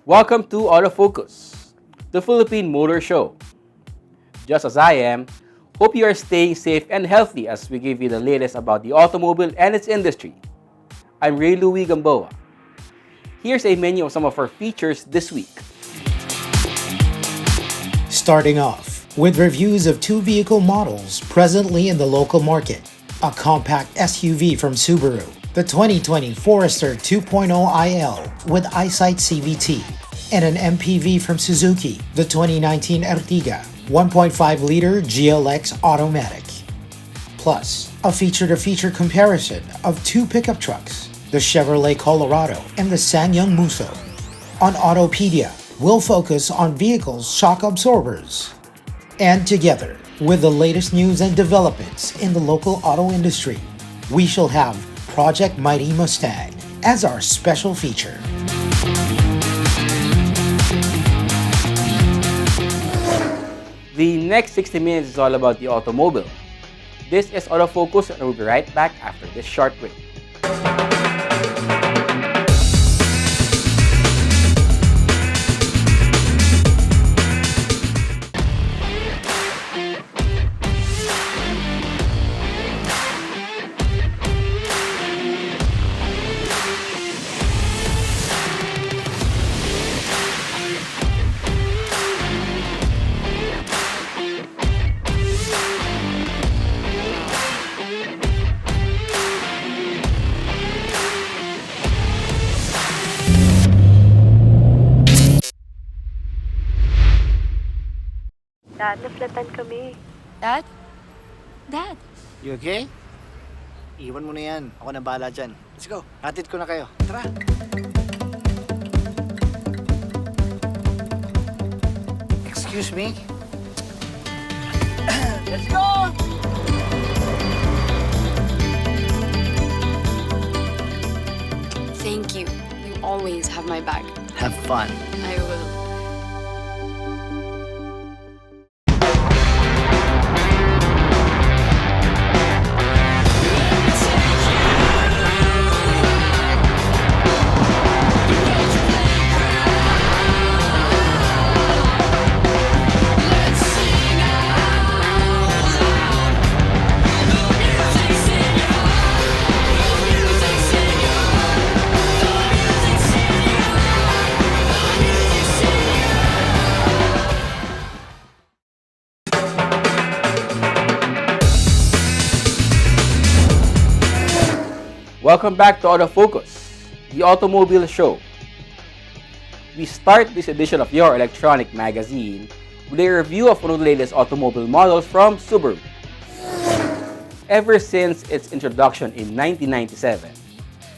Welcome to Autofocus, the Philippine Motor Show. Just as I am, hope you are staying safe and healthy as we give you the latest about the automobile and its industry. I'm Ray Louis Gamboa. Here's a menu of some of our features this week. Starting off with reviews of two vehicle models presently in the local market. A compact SUV from Subaru, the 2020 Forester 2.0 IL with EyeSight CVT, and an MPV from Suzuki, the 2019 Ertiga 1.5-liter GLX automatic. Plus, a feature-to-feature comparison of two pickup trucks, the Chevrolet Colorado and the SsangYong Musso. On Autopedia, we'll focus on vehicles' shock absorbers. And together, with the latest news and developments in the local auto industry, we shall have Project Mighty Mustang as our special feature. The next 60 minutes is all about the automobile. This is Autofocus and we'll be right back after this short break. Dad, naflatan kami. Dad? Dad? You okay? Iwan mo na yan. Ako na bahala dyan. Let's go. Hatid ko na kayo. Tara. Excuse me? Let's go! Thank you. You always have my back. Have fun. I will. Welcome back to Autofocus, the automobile show. We start this edition of your electronic magazine with a review of one of the latest automobile models from Subaru. Ever since its introduction in 1997,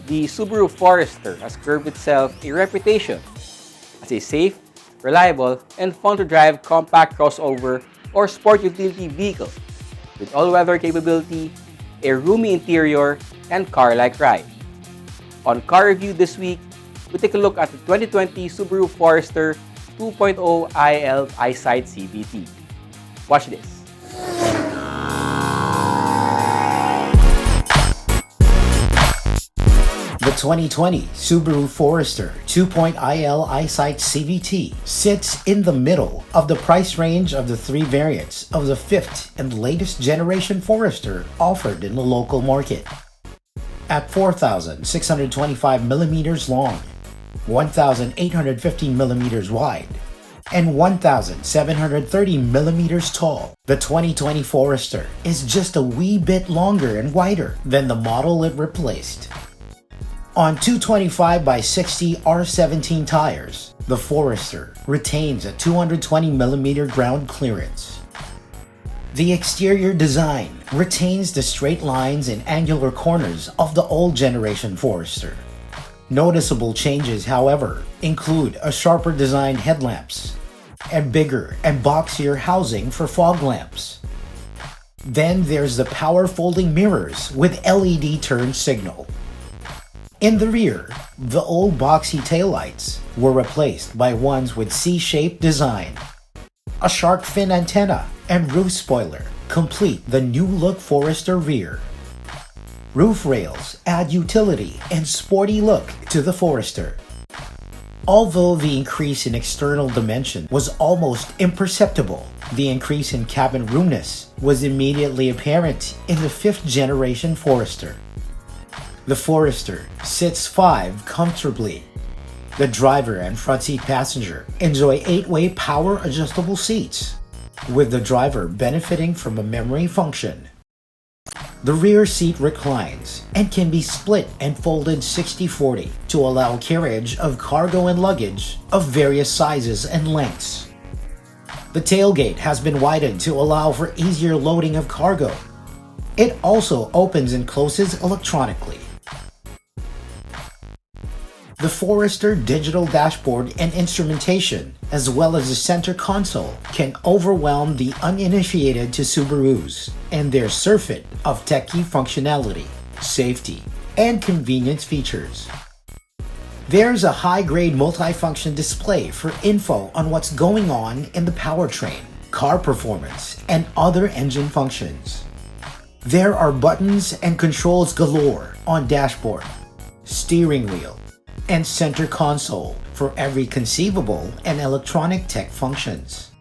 the Subaru Forester has carved itself a reputation as a safe, reliable, and fun-to-drive compact crossover or sport utility vehicle with all-weather capability, a roomy interior, and car-like ride. On Car Review this week, we take a look at the 2020 Subaru Forester 2.0 IL EyeSight CVT. Watch this. The 2020 Subaru Forester 2.0 IL EyeSight CVT sits in the middle of the price range of the three variants of the fifth and latest generation Forester offered in the local market. At 4,625 millimeters long, 1,815 millimeters wide, and 1,730 millimeters tall, the 2020 Forester is just a wee bit longer and wider than the model it replaced. On 225 by 60 R17 tires, the Forester retains a 220 millimeter ground clearance. The exterior design retains the straight lines and angular corners of the old generation Forester. Noticeable changes, however, include a sharper designed headlamps and bigger and boxier housing for fog lamps. Then there's the power folding mirrors with LED turn signal. In the rear, the old boxy taillights were replaced by ones with C-shaped design. A shark fin antenna and roof spoiler complete the new look Forester rear. Roof rails add utility and sporty look to the Forester. Although the increase in external dimension was almost imperceptible, the increase in cabin roominess was immediately apparent in the 5th generation Forester. The Forester sits 5 comfortably. The driver and front seat passenger enjoy 8-way power adjustable seats, with the driver benefiting from a memory function. The rear seat reclines and can be split and folded 60-40 to allow carriage of cargo and luggage of various sizes and lengths. The tailgate has been widened to allow for easier loading of cargo. It also opens and closes electronically. The Forester digital dashboard and instrumentation, as well as the center console, can overwhelm the uninitiated to Subarus and their surfeit of techie functionality, safety, and convenience features. There's a high-grade multifunction display for info on what's going on in the powertrain, car performance, and other engine functions. There are buttons and controls galore on dashboard, steering wheel, and center console for every conceivable and electronic tech functions.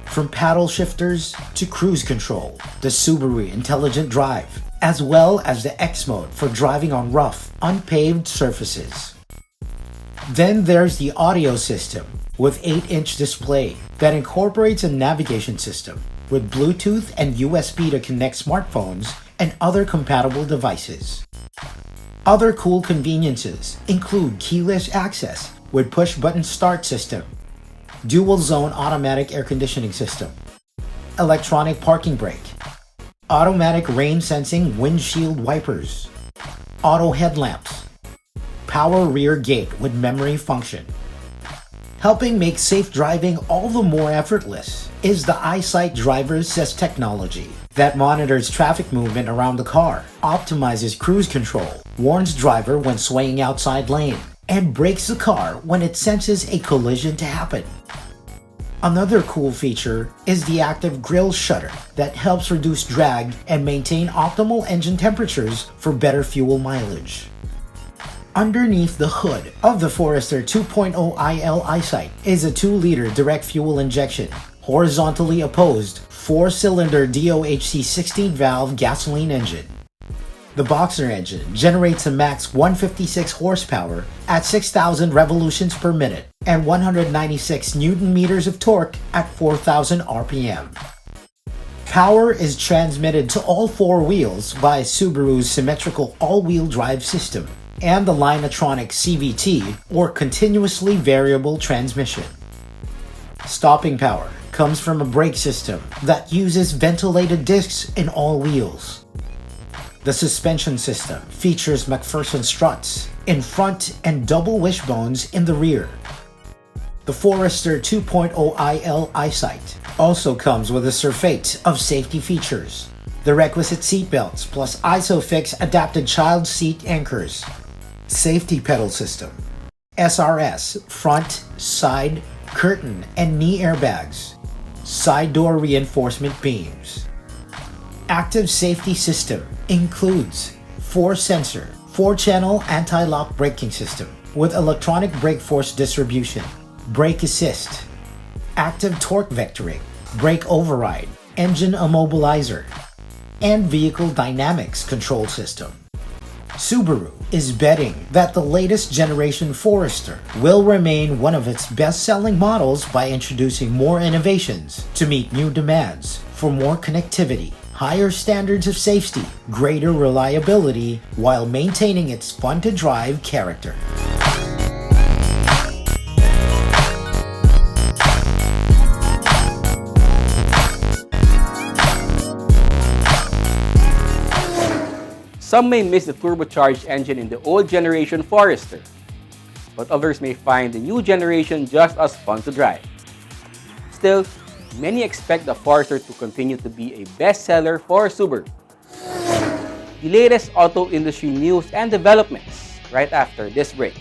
From paddle shifters to cruise control, the Subaru Intelligent Drive, as well as the X mode for driving on rough, unpaved surfaces. Then there's the audio system with 8-inch display that incorporates a navigation system with Bluetooth and USB to connect smartphones and other compatible devices. Other cool conveniences include keyless access with push-button start system, dual-zone automatic air conditioning system, electronic parking brake, automatic rain-sensing windshield wipers, auto headlamps, power rear gate with memory function. Helping make safe driving all the more effortless is the EyeSight driver assist technology that monitors traffic movement around the car, optimizes cruise control, warns driver when swaying outside lane, and brakes the car when it senses a collision to happen. Another cool feature is the active grille shutter that helps reduce drag and maintain optimal engine temperatures for better fuel mileage. Underneath the hood of the Forester 2.0 IL EyeSight is a 2-liter direct fuel injection, horizontally opposed 4-cylinder DOHC 16-valve gasoline engine. The Boxer engine generates a max 156 horsepower at 6,000 revolutions per minute and 196 Newton-meters of torque at 4,000 RPM. Power is transmitted to all 4 wheels by Subaru's symmetrical all-wheel drive system and the Linetronic CVT, or continuously variable transmission. Stopping power comes from a brake system that uses ventilated discs in all wheels. The suspension system features McPherson struts in front and double wishbones in the rear. The Forester 2.0 IL EyeSight also comes with a surfeit of safety features, the requisite seatbelts plus ISOFIX adapted child seat anchors, safety pedal system, SRS front, side, curtain, and knee airbags, side door reinforcement beams. Active safety system includes 4-sensor, 4-channel anti-lock braking system with electronic brake force distribution, brake assist, active torque vectoring, brake override, engine immobilizer, and vehicle dynamics control system. Subaru is betting that the latest generation Forester will remain one of its best-selling models by introducing more innovations to meet new demands for more connectivity, higher standards of safety, greater reliability, while maintaining its fun-to-drive character. Some may miss the turbocharged engine in the old generation Forester, but others may find the new generation just as fun to drive. Still, many expect the Forester to continue to be a bestseller for Subaru. The latest auto industry news and developments right after this break.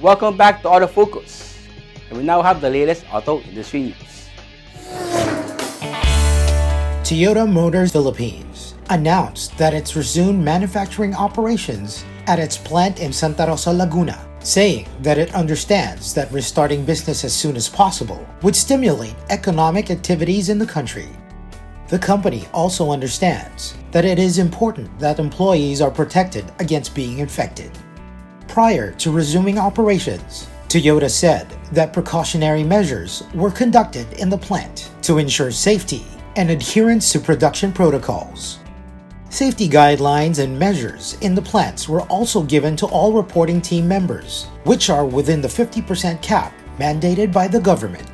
Welcome back to Autofocus, and we now have the latest auto industry news. Toyota Motors Philippines announced that it's resumed manufacturing operations at its plant in Santa Rosa, Laguna, saying that it understands that restarting business as soon as possible would stimulate economic activities in the country. The company also understands that it is important that employees are protected against being infected. Prior to resuming operations, Toyota said that precautionary measures were conducted in the plant to ensure safety and adherence to production protocols. Safety guidelines and measures in the plants were also given to all reporting team members, which are within the 50% cap mandated by the government.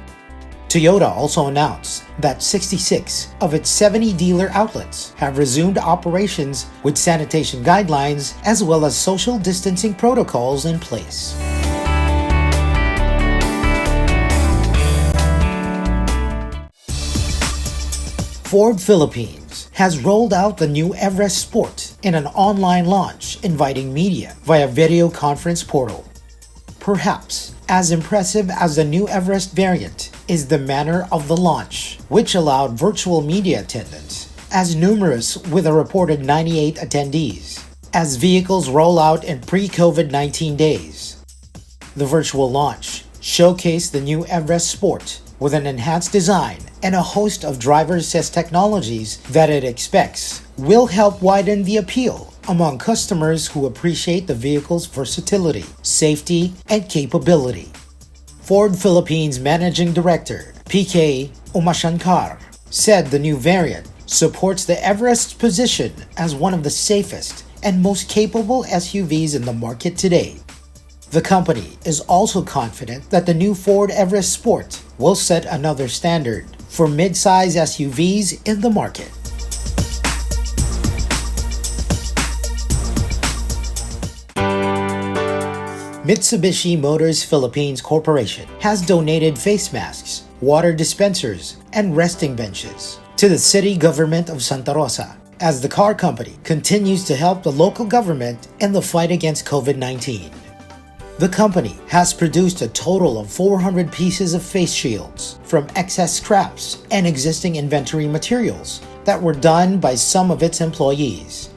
Toyota also announced that 66 of its 70 dealer outlets have resumed operations with sanitation guidelines as well as social distancing protocols in place. Ford Philippines has rolled out the new Everest Sport in an online launch inviting media via video conference portal. Perhaps as impressive as the new Everest variant is the manner of the launch, which allowed virtual media attendance, as numerous with a reported 98 attendees, as vehicles roll out in pre-COVID-19 days. The virtual launch showcased the new Everest Sport with an enhanced design and a host of driver-assist technologies that it expects will help widen the appeal among customers who appreciate the vehicle's versatility, safety, and capability. Ford Philippines Managing Director PK Umashankar said the new variant supports the Everest's position as one of the safest and most capable SUVs in the market today. The company is also confident that the new Ford Everest Sport will set another standard for mid-size SUVs in the market. Mitsubishi Motors Philippines Corporation has donated face masks, water dispensers, and resting benches to the city government of Santa Rosa as the car company continues to help the local government in the fight against COVID-19. The company has produced a total of 400 pieces of face shields from excess scraps and existing inventory materials that were done by some of its employees.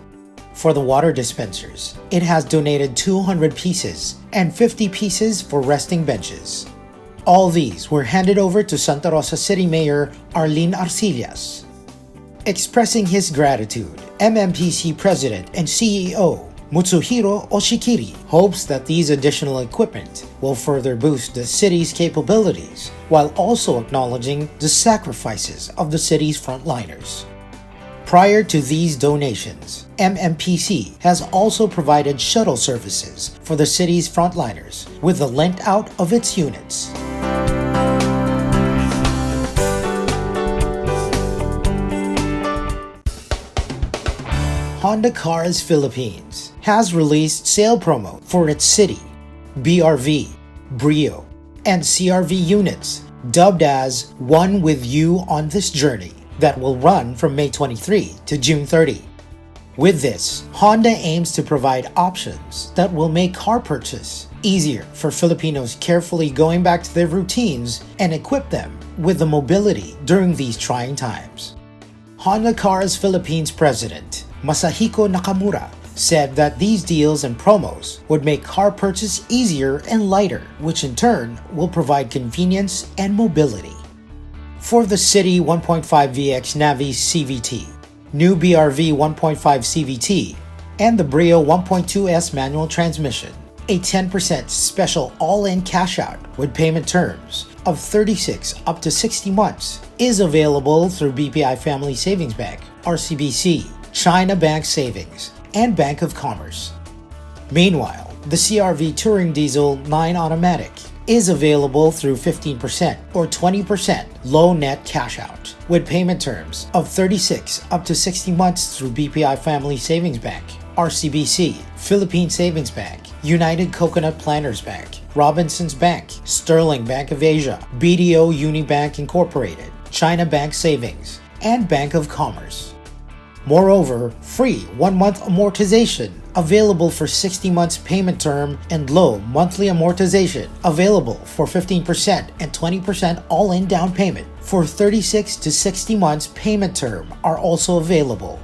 For the water dispensers, it has donated 200 pieces and 50 pieces for resting benches. All these were handed over to Santa Rosa City Mayor Arlene Arcillas. Expressing his gratitude, MMPC President and CEO Mutsuhiro Oshikiri hopes that these additional equipment will further boost the city's capabilities while also acknowledging the sacrifices of the city's frontliners. Prior to these donations, MMPC has also provided shuttle services for the city's frontliners with the lent out of its units. Honda Cars Philippines has released sale promo for its City, BRV, Brio, and CRV units dubbed as One With You on This Journey that will run from May 23 to June 30. With this, Honda aims to provide options that will make car purchase easier for Filipinos carefully going back to their routines and equip them with the mobility during these trying times. Honda Cars Philippines President Masahiko Nakamura said that these deals and promos would make car purchase easier and lighter, which in turn will provide convenience and mobility. For the City 1.5VX Navi CVT, new BRV 1.5 CVT, and the Brio 1.2S manual transmission, a 10% special all-in cash out with payment terms of 36 up to 60 months is available through BPI Family Savings Bank, RCBC, China Bank Savings, and Bank of Commerce. Meanwhile, the CRV Touring Diesel 9 Automatic is available through 15% or 20% low net cash out with payment terms of 36 up to 60 months through BPI Family Savings Bank, RCBC, Philippine Savings Bank, United Coconut Planners Bank, Robinsons Bank, Sterling Bank of Asia, BDO Unibank Incorporated, China Bank Savings, and Bank of Commerce. Moreover, free 1-month amortization available for 60 months payment term and low monthly amortization, available for 15% and 20% all-in down payment for 36 to 60 months payment term are also available.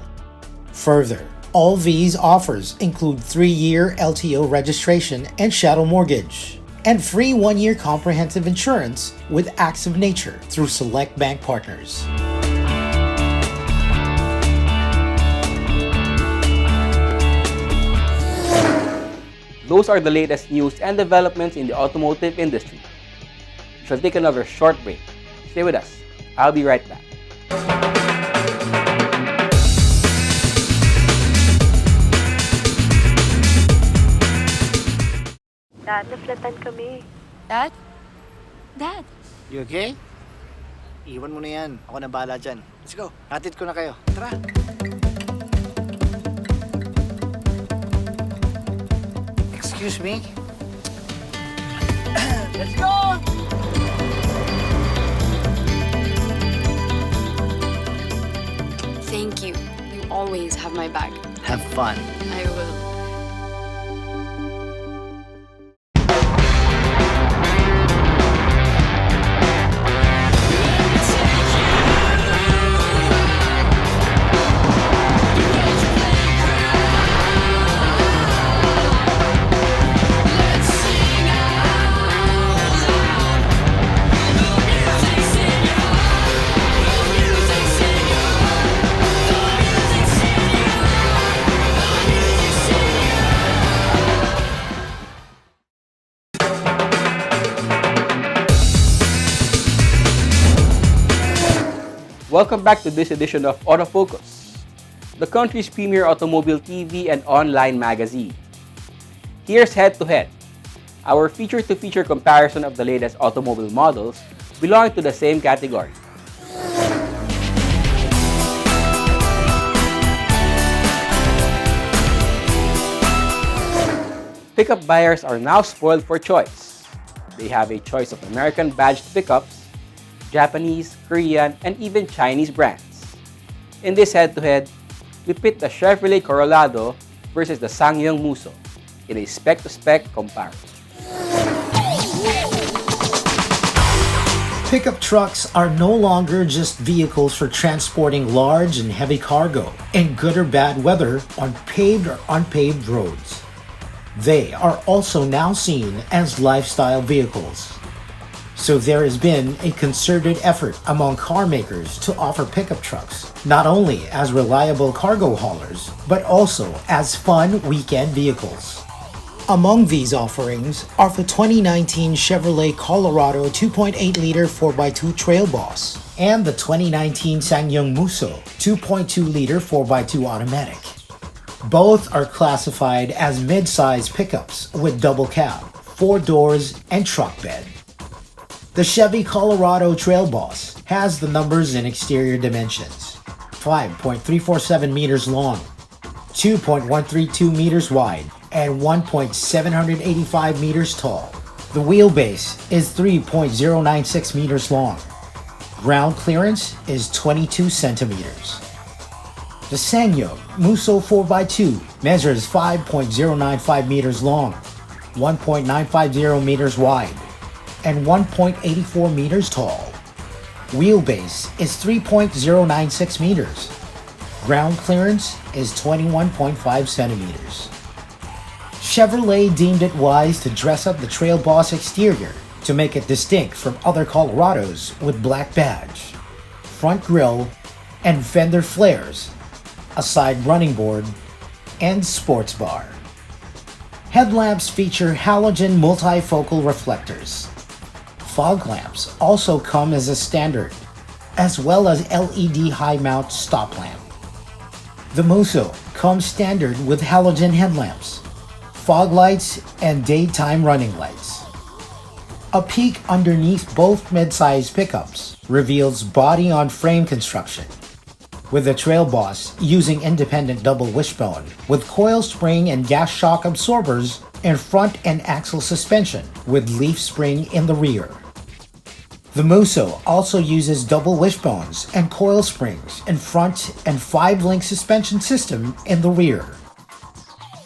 Further, all these offers include 3-year LTO registration and chattel mortgage, and free 1-year comprehensive insurance with Acts of Nature through select bank partners. Those are the latest news and developments in the automotive industry. We shall take another short break. Stay with us. I'll be right back. Dad, naplatan kami. Dad? Dad? You okay? Iwan mo na yan. Ako na bahala dyan. Let's go. Hatid ko na kayo. Tara. Excuse me? Let's go! Thank you. You always have my back. Have fun. I will. Welcome back to this edition of Autofocus, the country's premier automobile TV and online magazine. Here's Head to Head, our feature-to-feature comparison of the latest automobile models belonging to the same category. Pickup buyers are now spoiled for choice. They have a choice of American badged pickups, Japanese, Korean, and even Chinese brands. In this head-to-head, we pit the Chevrolet Corolado versus the SsangYong Musso in a spec-to-spec comparison. Pickup trucks are no longer just vehicles for transporting large and heavy cargo in good or bad weather on paved or unpaved roads. They are also now seen as lifestyle vehicles. So there has been a concerted effort among car makers to offer pickup trucks, not only as reliable cargo haulers, but also as fun weekend vehicles. Among these offerings are the 2019 Chevrolet Colorado 2.8-liter 4x2 Trail Boss and the 2019 SsangYong Musso 2.2-liter 4x2 automatic. Both are classified as mid-size pickups with double cab, 4 doors, and truck bed. The Chevy Colorado Trail Boss has the numbers in exterior dimensions: 5.347 meters long, 2.132 meters wide, and 1.785 meters tall. The wheelbase is 3.096 meters long. Ground clearance is 22 centimeters. The SsangYong Musso 4x2 measures 5.095 meters long, 1.950 meters wide, and 1.84 meters tall. Wheelbase is 3.096 meters. Ground clearance is 21.5 centimeters. Chevrolet deemed it wise to dress up the Trail Boss exterior to make it distinct from other Colorados with black badge, front grille, and fender flares, a side running board, and sports bar. Headlamps feature halogen multifocal reflectors. Fog lamps also come as a standard, as well as LED high-mount stop lamp. The Musso comes standard with halogen headlamps, fog lights, and daytime running lights. A peek underneath both mid-size pickups reveals body-on-frame construction, with the Trail Boss using independent double wishbone with coil spring and gas shock absorbers in front and axle suspension with leaf spring in the rear. The Musso also uses double wishbones and coil springs in front and 5-link suspension system in the rear.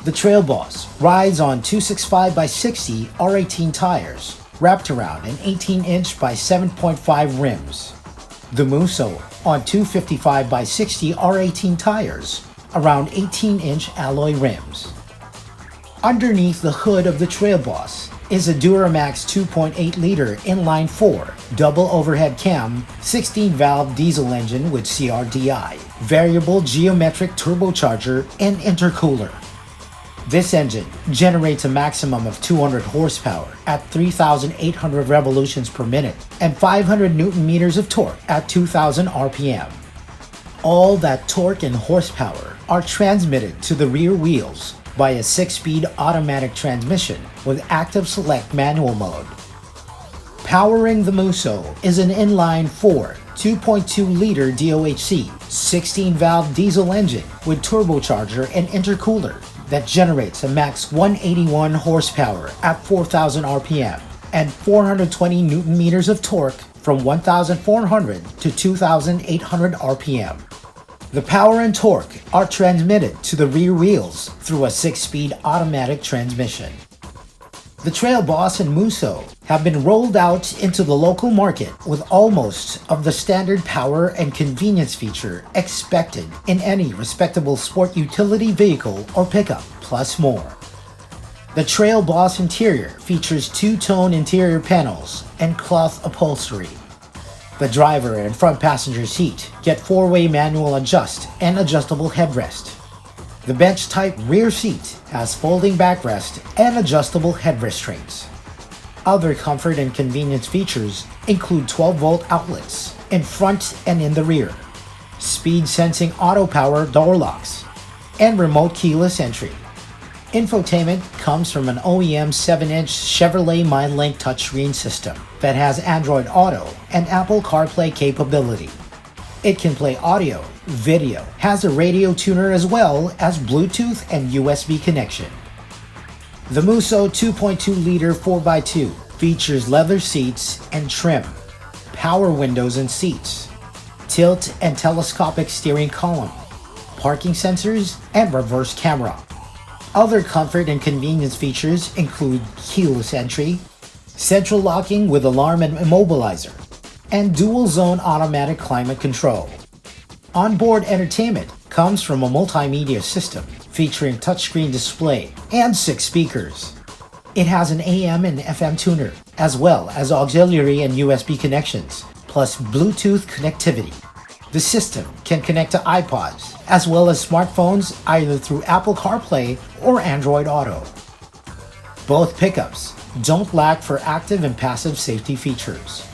The Trail Boss rides on 265 by 60 R18 tires, wrapped around an 18-inch by 7.5 rims. The Musso on 255 by 60 R18 tires, around 18-inch alloy rims. Underneath the hood of the Trail Boss is a Duramax 2.8-liter inline-4 double overhead cam 16-valve diesel engine with CRDI, variable geometric turbocharger, and intercooler. This engine generates a maximum of 200 horsepower at 3,800 revolutions per minute and 500 newton meters of torque at 2,000 RPM. All that torque and horsepower are transmitted to the rear wheels by a 6-speed automatic transmission with active select manual mode. Powering the Musso is an inline-4 2.2-liter DOHC 16-valve diesel engine with turbocharger and intercooler that generates a max 181 horsepower at 4,000 RPM and 420 newton meters of torque from 1,400 to 2,800 RPM. The power and torque are transmitted to the rear wheels through a 6-speed automatic transmission. The Trail Boss and Musso have been rolled out into the local market with almost of the standard power and convenience feature expected in any respectable sport utility vehicle or pickup, plus more. The Trail Boss interior features two-tone interior panels and cloth upholstery. The driver and front passenger seat get 4-way manual adjust and adjustable headrest. The bench-type rear seat has folding backrest and adjustable head restraints. Other comfort and convenience features include 12-volt outlets in front and in the rear, speed-sensing auto-power door locks, and remote keyless entry. Infotainment comes from an OEM 7-inch Chevrolet MyLink touchscreen system that has Android Auto and Apple CarPlay capability. It can play audio, video, has a radio tuner as well as Bluetooth and USB connection. The Musso 2.2-liter 4x2 features leather seats and trim, power windows and seats, tilt and telescopic steering column, parking sensors, and reverse camera. Other comfort and convenience features include keyless entry, central locking with alarm and immobilizer, and dual-zone automatic climate control. Onboard entertainment comes from a multimedia system featuring touchscreen display and 6 speakers. It has an AM and FM tuner, as well as auxiliary and USB connections, plus Bluetooth connectivity. The system can connect to iPods, as well as smartphones either through Apple CarPlay or Android Auto. Both pickups don't lack for active and passive safety features.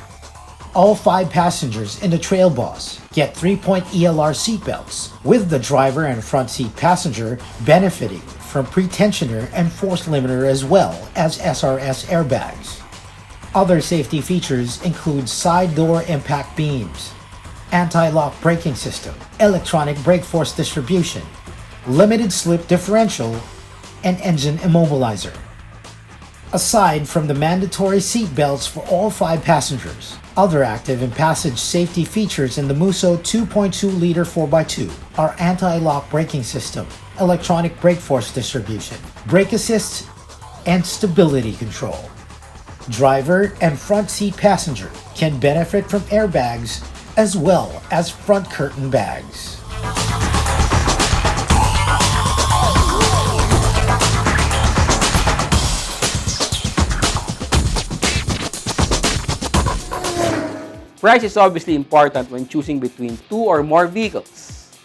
All 5 passengers in the Trail Boss get 3-point ELR seatbelts, with the driver and front seat passenger benefiting from pre-tensioner and force limiter as well as SRS airbags. Other safety features include side door impact beams, anti-lock braking system, electronic brake force distribution, limited slip differential, and engine immobilizer. Aside from the mandatory seat belts for all 5 passengers, other active and passage safety features in the Musso 2.2-liter 4x2 are anti-lock braking system, electronic brake force distribution, brake assist, and stability control. Driver and front seat passenger can benefit from airbags as well as front curtain bags. Price is obviously important when choosing between 2 or more vehicles.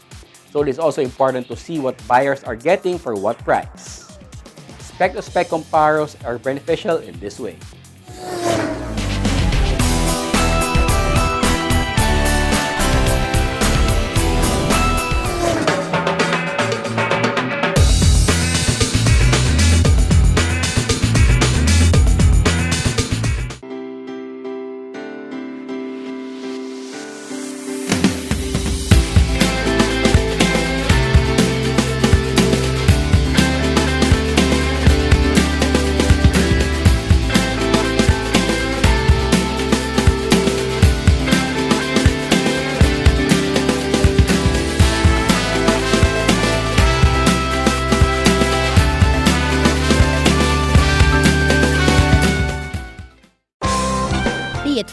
So it is also important to see what buyers are getting for what price. Spec-to-spec comparos are beneficial in this way.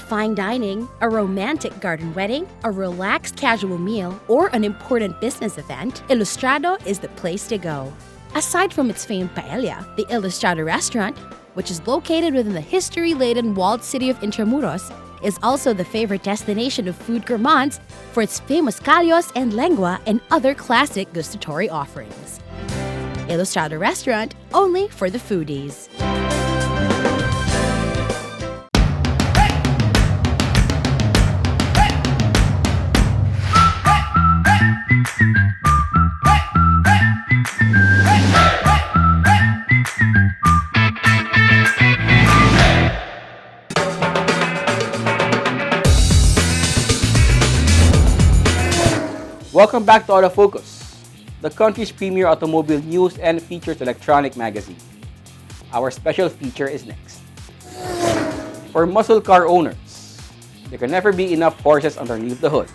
fine dining, a romantic garden wedding, a relaxed casual meal, or an important business event, Ilustrado is the place to go. Aside from its famed paella, the Ilustrado restaurant, which is located within the history-laden walled city of Intramuros, is also the favorite destination of food gourmands for its famous callos and lengua and other classic gustatory offerings. Ilustrado restaurant, only for the foodies. Welcome back to Autofocus, the country's premier automobile news and features electronic magazine. Our special feature is next. For muscle car owners, there can never be enough horses underneath the hood.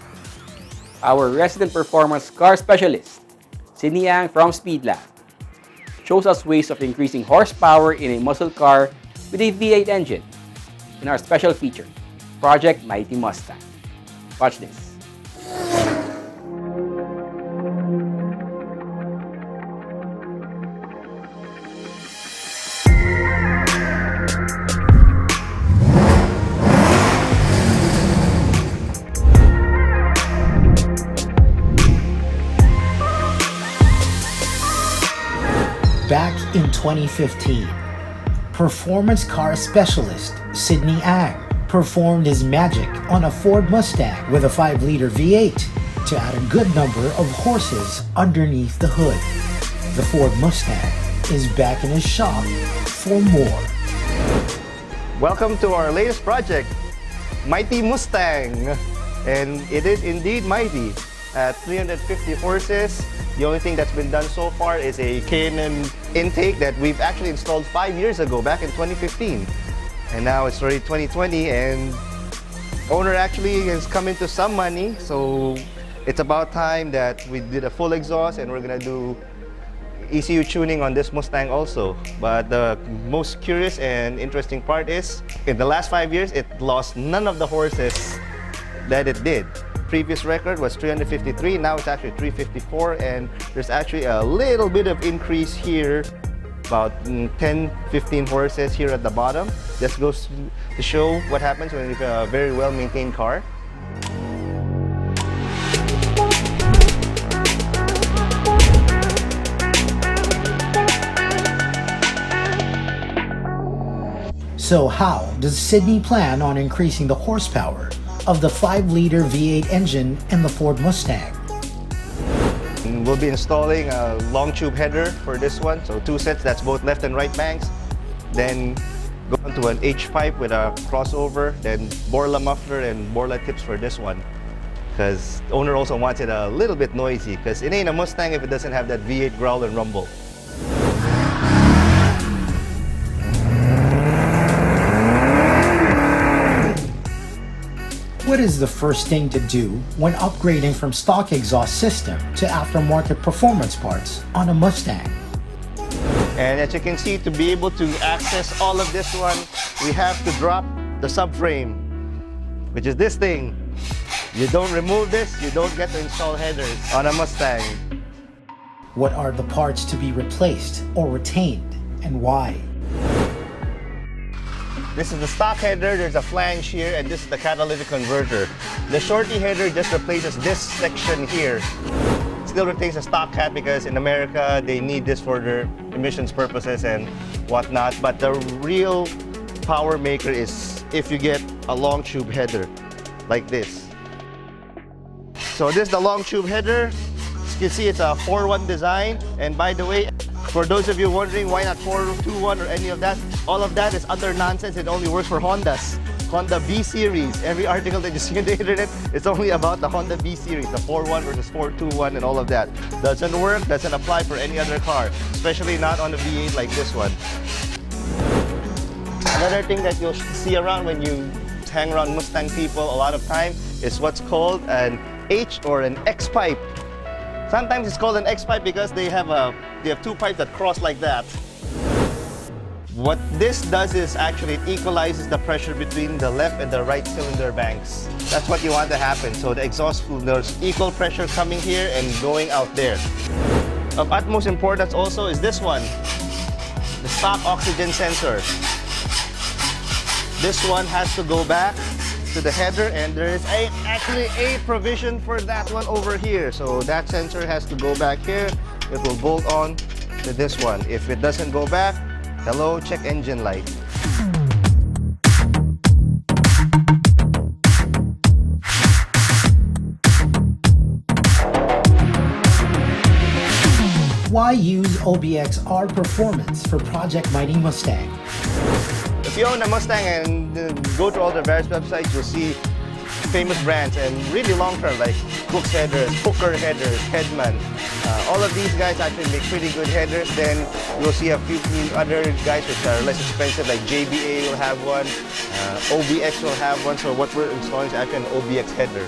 Our resident performance car specialist, Sydney Ang from Speedlab, shows us ways of increasing horsepower in a muscle car with a V8 engine in our special feature, Project Mighty Mustang. Watch this. Back in 2015, performance car specialist Sydney Ang performed his magic on a Ford Mustang with a 5-liter V8 to add a good number of horses underneath the hood. The Ford Mustang is back in his shop for more. Welcome to our latest project, Mighty Mustang. And it is indeed mighty. At 350 horses, the only thing that's been done so far is a K&N intake that we've actually installed 5 years ago, back in 2015. And now it's already 2020, and owner actually has come into some money, so it's about time that we did a full exhaust, and we're gonna do ECU tuning on this Mustang also. But the most curious and interesting part is, in the last 5 years, it lost none of the horses that it did. Previous record was 353, now it's actually 354, and there's actually a little bit of increase here, about 10-15 horses here at the bottom. This goes to show what happens when you have a very well-maintained car. So how does Sydney plan on increasing the horsepower of the 5-liter V8 engine in the Ford Mustang? We'll be installing a long tube header for this one, so 2 sets, that's both left and right banks. Then go on to an H-pipe with a crossover, then Borla muffler and Borla tips for this one. Because the owner also wants it a little bit noisy, because it ain't a Mustang if it doesn't have that V8 growl and rumble. What is the first thing to do when upgrading from stock exhaust system to aftermarket performance parts on a Mustang? And as you can see, to be able to access all of this one, we have to drop the subframe, which is this thing. You don't remove this, you don't get to install headers on a Mustang. What are the parts to be replaced or retained, and why? This is the stock header, there's a flange here, and this is the catalytic converter. The shorty header just replaces this section here. Still retains a stock cat because in America they need this for their emissions purposes and whatnot, but the real power maker is if you get a long tube header like this. So this is the long tube header. As you can see, it's a 4-1 design, and by the way, for those of you wondering why not 421 or any of that, all of that is utter nonsense. It only works for Hondas. Honda B series. Every article that you see on the internet is only about the Honda B series, the 4.1 versus 4.21 and all of that. Doesn't work, doesn't apply for any other car, especially not on a V8 like this one. Another thing that you'll see around when you hang around Mustang people a lot of time is what's called an H or an X pipe. Sometimes it's called an X pipe because they have 2 pipes that cross like that. What this does is actually it equalizes the pressure between the left and the right cylinder banks. That's what you want to happen. So the exhaust fluid, there's equal pressure coming here and going out there. Of utmost importance also is this one, the stock oxygen sensor. This one has to go back to the header, and there is actually a provision for that one over here. So that sensor has to go back here. It will bolt on to this one. If it doesn't go back, hello, check engine light. Why use OBX-R performance for Project Mighty Mustang? If you own a Mustang and go to all the various websites, you'll see famous brands and really long-term like Cook's headers, Hooker headers, Headman. All of these guys actually make pretty good headers. Then you'll see a few other guys which are less expensive, like JBA will have one, OBX will have one. So what we're installing is actually an OBX header.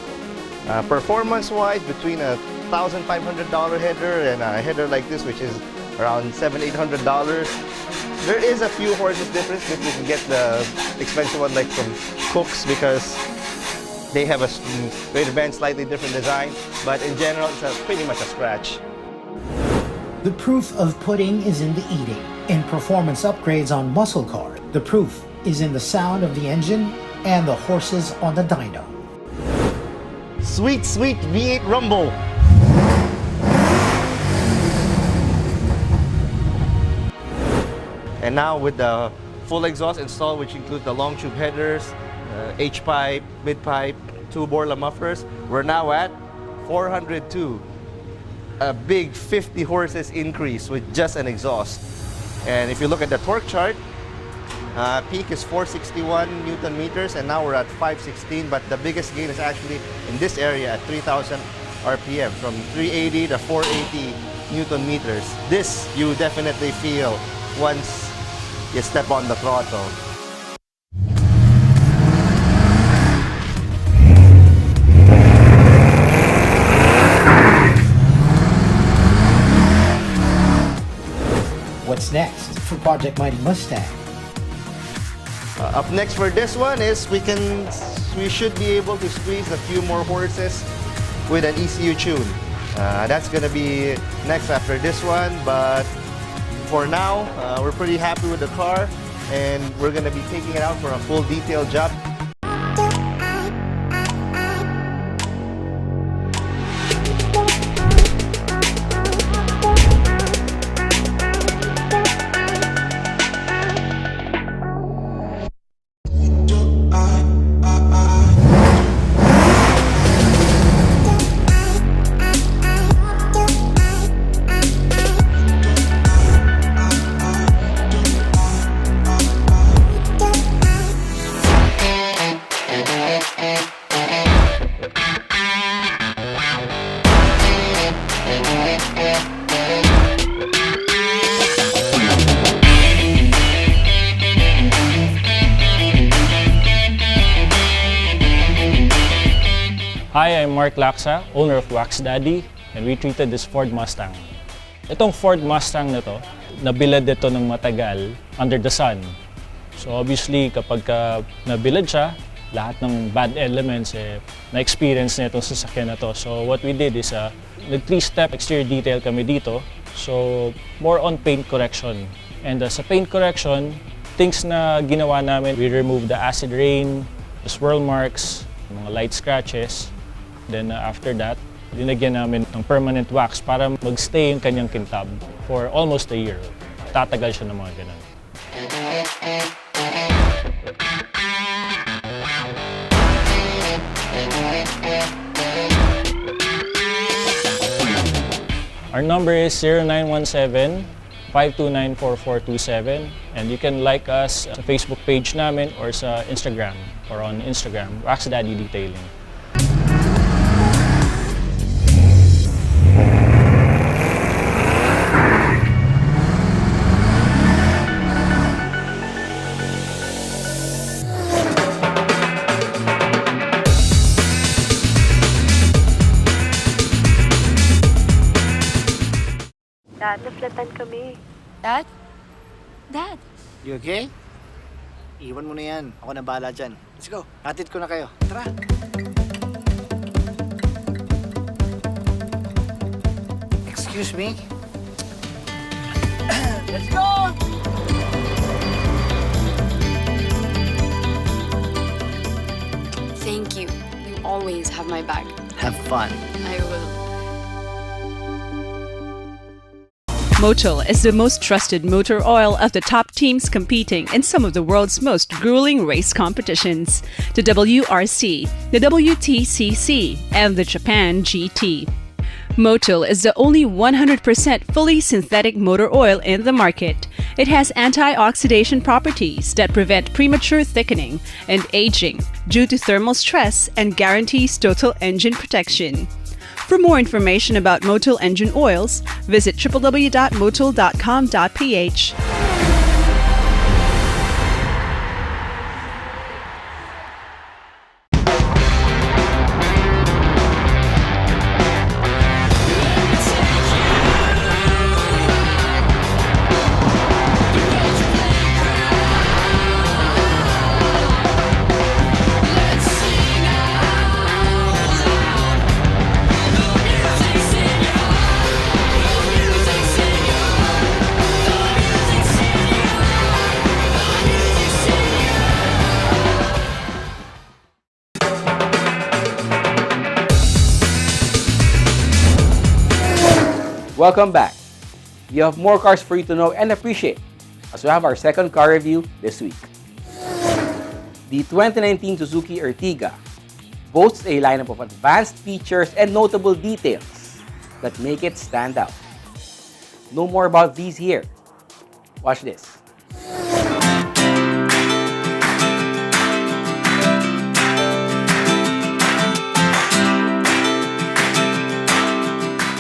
Performance-wise, between a $1,500 header and a header like this, which is around $700-800, there is a few horses difference. If you can get the expensive one like from Cook's, because they have a greater band, slightly different design, but in general, it's pretty much a scratch. The proof of pudding is in the eating. In performance upgrades on muscle car, the proof is in the sound of the engine and the horses on the dyno. Sweet, sweet V8 rumble. And now with the full exhaust installed, which includes the long tube headers, H-pipe, mid-pipe, two Borla mufflers, we're now at 402. A big 50 horses increase with just an exhaust. And if you look at the torque chart, peak is 461 Newton meters, and now we're at 516, but the biggest gain is actually in this area at 3,000 RPM, from 380 to 480 Newton meters. This you definitely feel once you step on the throttle. What's next for Project Mighty Mustang? Up next for this one is we should be able to squeeze a few more horses with an ECU tune. That's gonna be next after this one, but for now, we're pretty happy with the car, and we're gonna be taking it out for a full detailed job. Hi, I'm Mark Laksa, owner of Wax Daddy, and we treated this Ford Mustang. Itong Ford Mustang na to, nabilad ito ng matagal under the sun. So obviously, kapag nabilad siya, lahat ng bad elements na-experience na itong sasakyan na to. So what we did is nag-3-step exterior detail kami dito. So more on paint correction. And sa paint correction, things na ginawa namin, we removed the acid rain, the swirl marks, mga light scratches. Then after that, linagyan namin ng permanent wax para magstay yung kanyang kintab for almost a year. Tatagal siya ng mga ganun. Our number is 0917-529-4427, and you can like us sa Facebook page namin or sa Instagram, or on Instagram, Wax Daddy Detailing. Dad, naflatan kami. Dad? Dad? You okay? Iwan mo na yan. Ako na bahala dyan. Let's go. Hatid ko na kayo. Tara. Excuse me? Let's go! Thank you. You always have my back. Have fun. I will. Motul is the most trusted motor oil of the top teams competing in some of the world's most grueling race competitions: the WRC, the WTCC, and the Japan GT. Motul is the only 100% fully synthetic motor oil in the market. It has antioxidant properties that prevent premature thickening and aging due to thermal stress and guarantees total engine protection. For more information about Motul engine oils, visit www.motul.com.ph. Welcome back. We have more cars for you to know and appreciate as we have our second car review this week. The 2019 Suzuki Ertiga boasts a lineup of advanced features and notable details that make it stand out. Know more about these here. Watch this.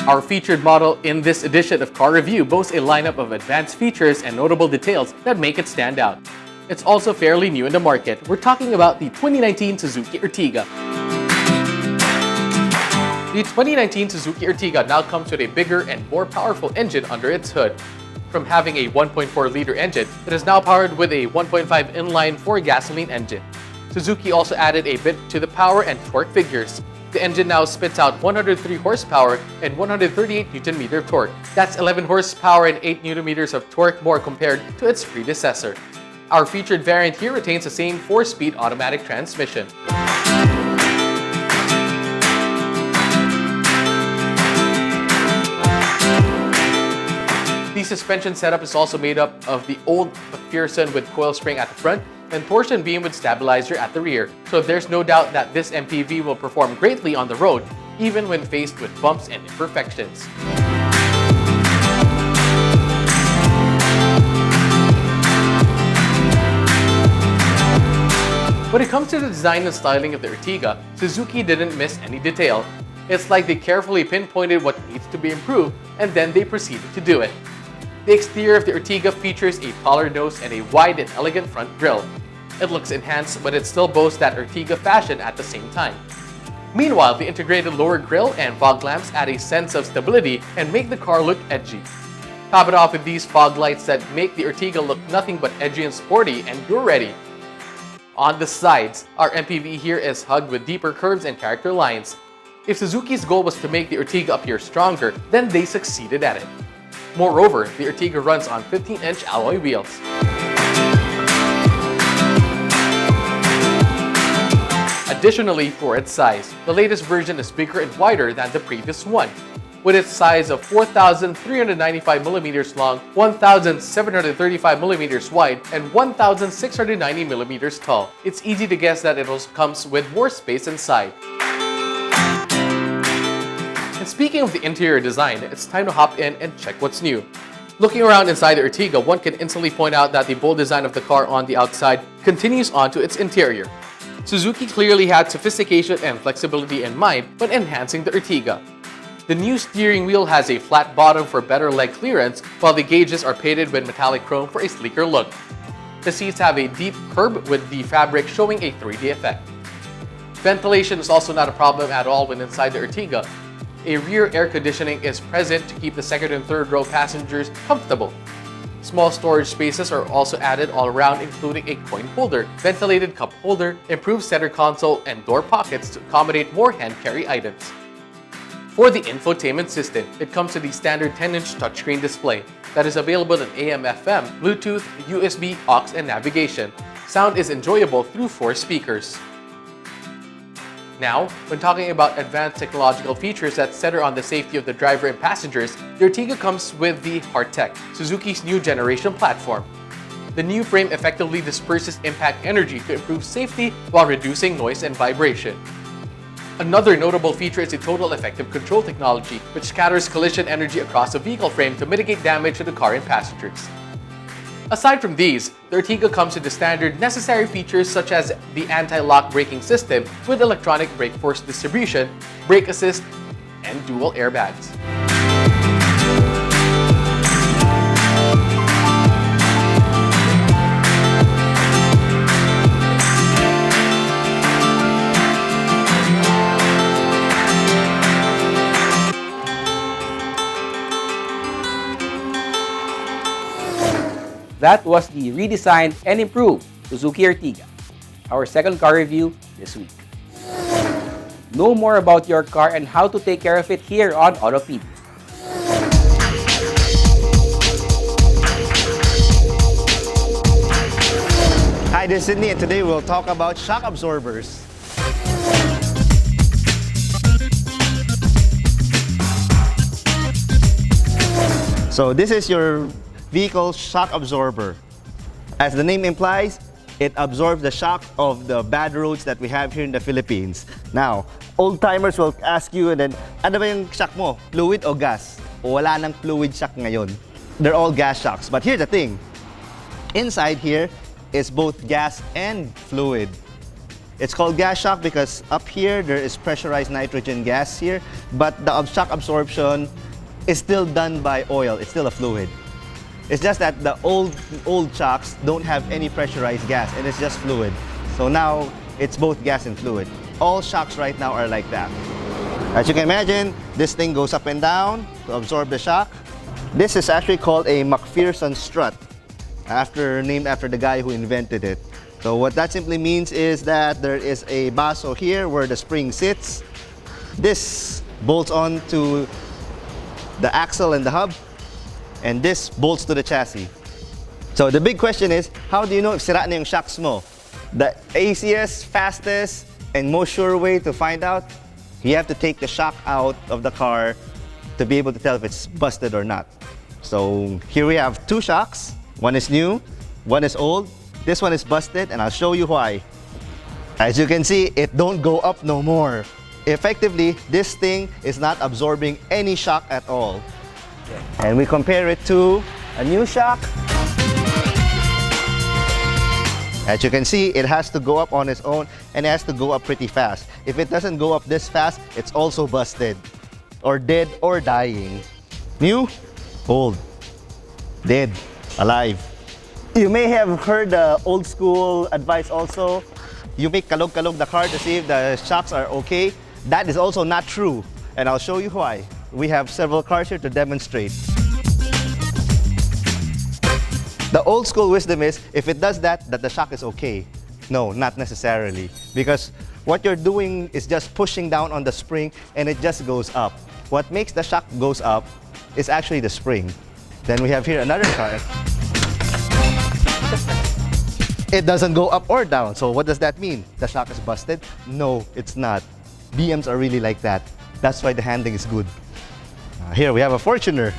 Our featured model in this edition of Car Review boasts a lineup of advanced features and notable details that make it stand out. It's also fairly new in the market. We're talking about the 2019 Suzuki Ertiga. The 2019 Suzuki Ertiga now comes with a bigger and more powerful engine under its hood. From having a 1.4-liter engine, it is now powered with a 1.5 inline 4-gasoline engine. Suzuki also added a bit to the power and torque figures. The engine now spits out 103 horsepower and 138 Nm torque. That's 11 horsepower and 8 Nm of torque more compared to its predecessor. Our featured variant here retains the same 4-speed automatic transmission. The suspension setup is also made up of the old McPherson with coil spring at the front and torsion beam with stabilizer at the rear, so there's no doubt that this MPV will perform greatly on the road, even when faced with bumps and imperfections. When it comes to the design and styling of the Ertiga, Suzuki didn't miss any detail. It's like they carefully pinpointed what needs to be improved, and then they proceeded to do it. The exterior of the Ertiga features a taller nose and a wide and elegant front grille. It looks enhanced, but it still boasts that Ertiga fashion at the same time. Meanwhile, the integrated lower grille and fog lamps add a sense of stability and make the car look edgy. Top it off with these fog lights that make the Ertiga look nothing but edgy and sporty, and you're ready. On the sides, our MPV here is hugged with deeper curves and character lines. If Suzuki's goal was to make the Ertiga appear stronger, then they succeeded at it. Moreover, the Ertiga runs on 15-inch alloy wheels. Additionally, for its size, the latest version is bigger and wider than the previous one. With its size of 4,395mm long, 1,735mm wide, and 1,690mm tall, it's easy to guess that it also comes with more space inside. And speaking of the interior design, it's time to hop in and check what's new. Looking around inside the Ertiga, one can instantly point out that the bold design of the car on the outside continues onto its interior. Suzuki clearly had sophistication and flexibility in mind when enhancing the Ertiga. The new steering wheel has a flat bottom for better leg clearance, while the gauges are painted with metallic chrome for a sleeker look. The seats have a deep curb with the fabric showing a 3D effect. Ventilation is also not a problem at all when inside the Ertiga. A rear air conditioning is present to keep the second and third row passengers comfortable. Small storage spaces are also added all around, including a coin holder, ventilated cup holder, improved center console, and door pockets to accommodate more hand-carry items. For the infotainment system, it comes with the standard 10-inch touchscreen display that is available in AM/FM, Bluetooth, USB, aux, and navigation. Sound is enjoyable through 4 speakers. Now, when talking about advanced technological features that center on the safety of the driver and passengers, the Ertiga comes with the Hearttech, Suzuki's new generation platform. The new frame effectively disperses impact energy to improve safety while reducing noise and vibration. Another notable feature is the total effective control technology, which scatters collision energy across the vehicle frame to mitigate damage to the car and passengers. Aside from these, the Ertiga comes with the standard necessary features such as the anti-lock braking system with electronic brake force distribution, brake assist, and dual airbags. That was the redesigned and improved Suzuki Ertiga, our second car review this week. Know more about your car and how to take care of it here on Autopedia. Hi, this is Sydney, and today we'll talk about shock absorbers. So this is your vehicle shock absorber. As the name implies, it absorbs the shock of the bad roads that we have here in the Philippines. Now, old-timers will ask you, and then, ano ba yung shock mo? Fluid o gas? O wala nang fluid shock ngayon? They're all gas shocks. But here's the thing. Inside here is both gas and fluid. It's called gas shock because up here there is pressurized nitrogen gas here, but the shock absorption is still done by oil. It's still a fluid. It's just that the old shocks don't have any pressurized gas and it's just fluid. So now it's both gas and fluid. All shocks right now are like that. As you can imagine, this thing goes up and down to absorb the shock. This is actually called a McPherson strut, named after the guy who invented it. So what that simply means is that there is a baso here where the spring sits. This bolts on to the axle and the hub, and this bolts to the chassis. So the big question is, how do you know if sira na yung shocks mo? The easiest, fastest, and most sure way to find out, you have to take the shock out of the car to be able to tell if it's busted or not. So here we have 2 shocks. One is new, one is old. This one is busted, and I'll show you why. As you can see, it don't go up no more. Effectively, this thing is not absorbing any shock at all. And we compare it to a new shock. As you can see, it has to go up on its own, and it has to go up pretty fast. If it doesn't go up this fast, it's also busted, or dead, or dying. New, old, dead, alive. You may have heard the old school advice also. You make kalog-kalog the car to see if the shocks are okay. That is also not true, and I'll show you why. We have several cars here to demonstrate. The old school wisdom is, if it does that the shock is okay. No, not necessarily. Because what you're doing is just pushing down on the spring and it just goes up. What makes the shock goes up is actually the spring. Then we have here another car. It doesn't go up or down. So what does that mean? The shock is busted? No, it's not. BMs are really like that. That's why the handling is good. Here we have a Fortuner.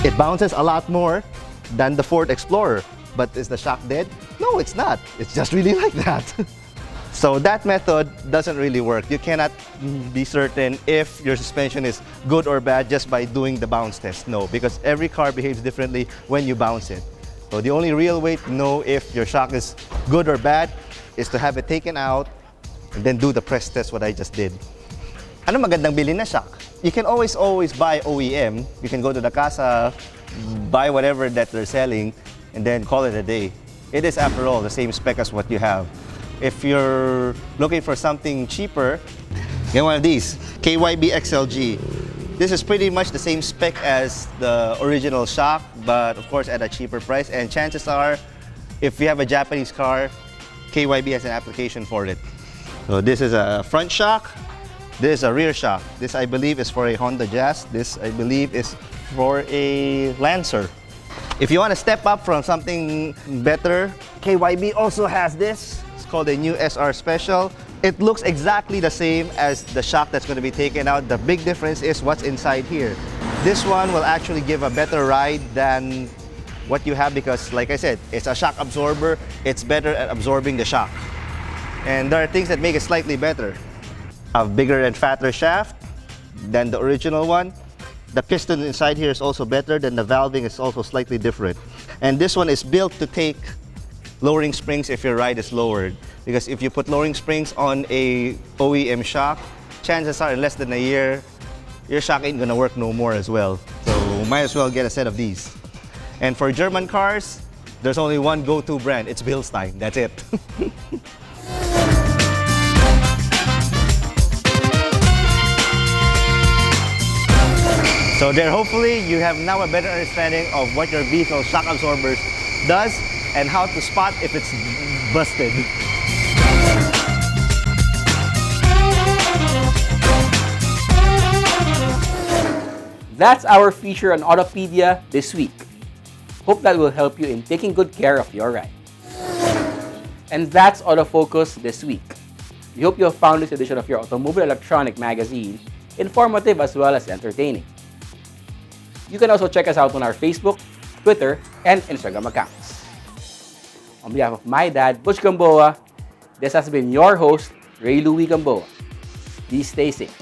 It bounces a lot more than the Ford Explorer. But is the shock dead? No, it's not. It's just really like that. So that method doesn't really work. You cannot be certain if your suspension is good or bad just by doing the bounce test. No, because every car behaves differently when you bounce it. So the only real way to know if your shock is good or bad is to have it taken out and then do the press test, what I just did. Ano magandang bilhin na shock? You can always buy OEM. You can go to the casa, buy whatever that they're selling, and then call it a day. It is, after all, the same spec as what you have. If you're looking for something cheaper, get one of these, KYB XLG. This is pretty much the same spec as the original shock, but of course at a cheaper price. And chances are, if you have a Japanese car, KYB has an application for it. So this is a front shock. This is a rear shock. This, I believe, is for a Honda Jazz. This, I believe, is for a Lancer. If you want to step up from something better, KYB also has this. It's called a new SR Special. It looks exactly the same as the shock that's going to be taken out. The big difference is what's inside here. This one will actually give a better ride than what you have because, like I said, it's a shock absorber. It's better at absorbing the shock. And there are things that make it slightly better. A bigger and fatter shaft than the original one. The piston inside here is also better, than the valving is also slightly different. And this one is built to take lowering springs if your ride is lowered. Because if you put lowering springs on a OEM shock, chances are in less than a year, your shock ain't gonna work no more as well. So might as well get a set of these. And for German cars, there's only one go-to brand. It's Bilstein. That's it. So there, hopefully, you have now a better understanding of what your vehicle shock absorbers does and how to spot if it's busted. That's our feature on Autopedia this week. Hope that will help you in taking good care of your ride. And that's Autofocus this week. We hope you have found this edition of your Automobile Electronic magazine informative as well as entertaining. You can also check us out on our Facebook, Twitter, and Instagram accounts. On behalf of my dad, Butch Gamboa, this has been your host, Ray Louie Gamboa. Please stay safe.